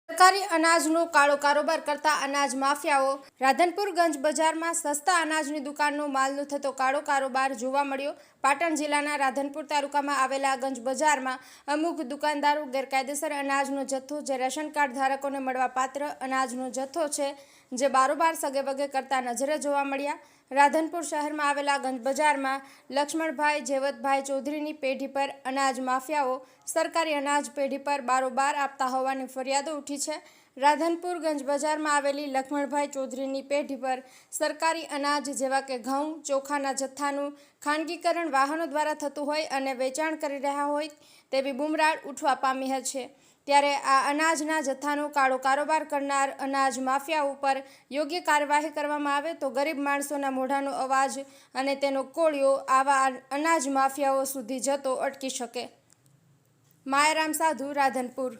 સરકારી અનાજનો કાળો કારોબાર કરતા અનાજ માફિયાઓ રાધનપુર ગંજ બજારમાં સસ્તા અનાજની દુકાનનો માલનો થતો કાળો કારોબાર જોવા મળ્યો। પાટણ જિલ્લાના રાધનપુર તાલુકામાં આવેલા ગંજ બજારમાં અમુક દુકાનદારો ગેરકાયદેસર અનાજનો જથ્થો જે રેશન કાર્ડ ધારકોને મળવાપાત્ર અનાજનો જથ્થો છે જે બારોબાર સગેવગે કરતા નજરે જોવા મળ્યા। રાધનપુર શહેરમાં આવેલા ગંજ બજારમાં લક્ષ્મણભાઈ જેવતભાઈ ચૌધરીની પેઢી પર અનાજ માફિયાઓ સરકારી અનાજ પેઢી પર બારોબાર આપતા હોવાની ફરિયાદો ઉઠી છે। રાધનપુર ગંજ બજારમાં આવેલી લક્ષ્મણભાઈ ચૌધરીની પેઢી પર સરકારી અનાજ જેવા કે ઘઉં ચોખાના જથ્થાનું ખાનગીકરણ વાહનો દ્વારા થતું હોય અને વેચાણ કરી રહ્યા હોય તેવી બુમરાળ ઉઠવા પામી છે। ત્યારે આ અનાજના જથ્થાનો કાળો કારોબાર કરનાર અનાજ માફિયા ઉપર યોગ્ય કાર્યવાહી કરવામાં આવે તો ગરીબ માણસોના મોઢાનો અવાજ અને તેનો કોળિયો આવા અનાજ માફિયાઓ સુધી જતો અટકી શકે। માયારામ સાધુ, રાધનપુર।